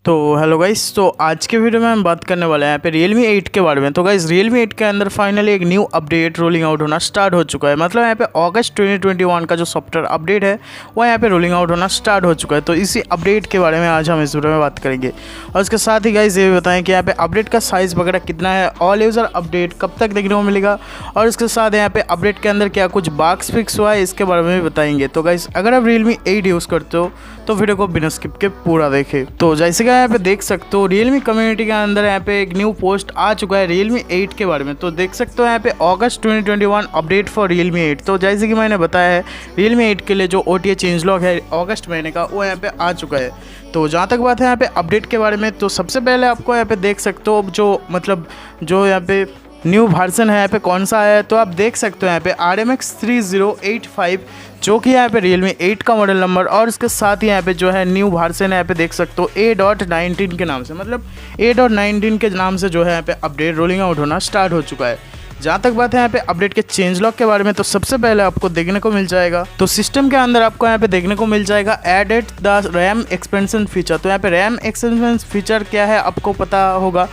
तो hello guys, तो आज के वीडियो में हम बात करने वाले हैं यहाँ पे Realme 8 के बारे में। तो गाइस Realme 8 के अंदर फाइनली एक न्यू अपडेट रोलिंग आउट होना स्टार्ट हो चुका है। मतलब यहाँ पे अगस्त 2021 का जो सॉफ्टवेयर अपडेट है वो यहाँ पे रोलिंग आउट होना स्टार्ट हो चुका है। तो इसी अपडेट के बारे में आज हम इस वीडियो में बात करेंगे और इसके साथ ही गाइस ये भी बताएं कि यहाँ पे अपडेट का साइज़ वगैरह कितना है, ऑल यूज़र अपडेट कब तक देखने को मिलेगा और इसके साथ यहाँ पे अपडेट के अंदर क्या कुछ बग्स फिक्स हुआ है इसके बारे में भी बताएंगे। तो गाइस अगर आप Realme 8 यूज़ करते हो तो वीडियो को बिना स्किप के पूरा देखें। तो जैसे कि यहाँ पे देख सकते हो Realme कम्युनिटी के अंदर यहाँ पे एक न्यू पोस्ट आ चुका है Realme 8 के बारे में। तो देख सकते हो यहाँ पे अगस्त 2021 अपडेट फॉर Realme 8। तो जैसे कि मैंने बताया है Realme 8 के लिए जो OTA चेंज लॉग है अगस्त महीने का वो यहाँ पे आ चुका है। तो जहाँ तक बात है यहाँ पे अपडेट के बारे में, तो सबसे पहले आपको यहाँ पे देख सकते हो जो यहाँ पे न्यू वर्जन है यहाँ पे कौन सा है। तो आप देख सकते हो यहाँ पे RMX 3085 जो कि यहाँ पे Realme 8 का मॉडल नंबर और इसके साथ ही यहाँ पे जो है न्यू वर्जन है यहाँ पे देख सकते हो A.19 के नाम से, मतलब A.19 के नाम से जो है यहाँ पे अपडेट रोलिंग आउट होना स्टार्ट हो चुका है। जहाँ तक बात है यहाँ पे अपडेट के चेंज लॉग के बारे में, तो सबसे पहले आपको देखने को मिल जाएगा, तो सिस्टम के अंदर आपको यहाँ पे देखने को मिल जाएगा added the RAM expansion feature. तो यहाँ पे रैम एक्सपेंशन फीचर क्या है आपको पता होगा,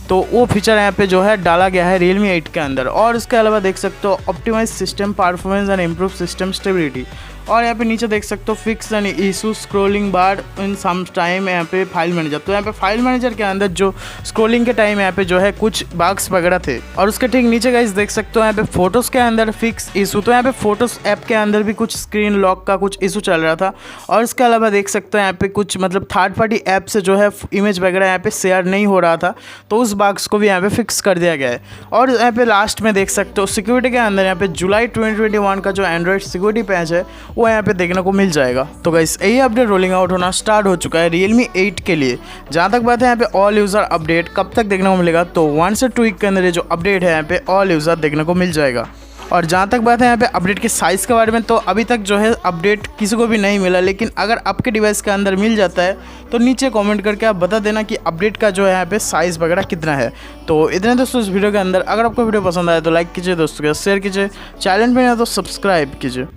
तो वो फीचर यहाँ पे जो है डाला गया है Realme 8 के अंदर। और इसके अलावा देख सकते हो optimise system performance and improve system stability. और यहाँ पे नीचे देख सकते हो fix and issue scrolling bar in some time यहाँ पे फाइल मैनेजर। तो यहाँ पे फाइल मैनेजर के अंदर जो स्क्रॉलिंग के टाइम यहाँ पे जो है कुछ बग्स वगैरह थे। और उसके ठीक नीचे गाइस देख सकते हो यहाँ पे फोटोज़ के अंदर फिक्स इशू। तो यहाँ पे फोटोज़ ऐप के अंदर भी कुछ स्क्रीन लॉक का कुछ इशू चल रहा था। और इसके अलावा देख सकते हो यहाँ पे कुछ मतलब थर्ड पार्टी ऐप से जो है इमेज वगैरह यहाँ पे शेयर नहीं हो रहा था, तो उस बग्स को भी यहाँ पे फिक्स कर दिया गया है। और यहाँ पे लास्ट में देख सकते हो सिक्योरिटी के अंदर यहाँ पे जुलाई 2021 का जो एंड्रॉइड सिक्योरिटी पैच है वो यहाँ पे देखने को मिल जाएगा। तो गाइस यही अपडेट रोलिंग आउट होना स्टार्ट हो चुका है Realme 8 के लिए। जहाँ तक बात है यहाँ पे ऑल यूज़र अपडेट कब तक देखने को मिलेगा, तो 1 से 2 वीक के अंदर ये जो अपडेट है यहाँ पे ऑल यूज़र देखने को मिल जाएगा। और जहाँ तक बात है यहाँ पे अपडेट के साइज़ के बारे में, तो अभी तक जो है अपडेट किसी को भी नहीं मिला, लेकिन अगर आपके डिवाइस के अंदर मिल जाता है तो नीचे कमेंट करके आप बता देना कि अपडेट का जो है यहाँ पे साइज़ वगैरह कितना है। तो इतने दोस्तों इस वीडियो के अंदर। अगर आपको वीडियो पसंद आए तो लाइक कीजिए, दोस्तों के साथ शेयर कीजिए, चैनल पे ना तो सब्सक्राइब कीजिए।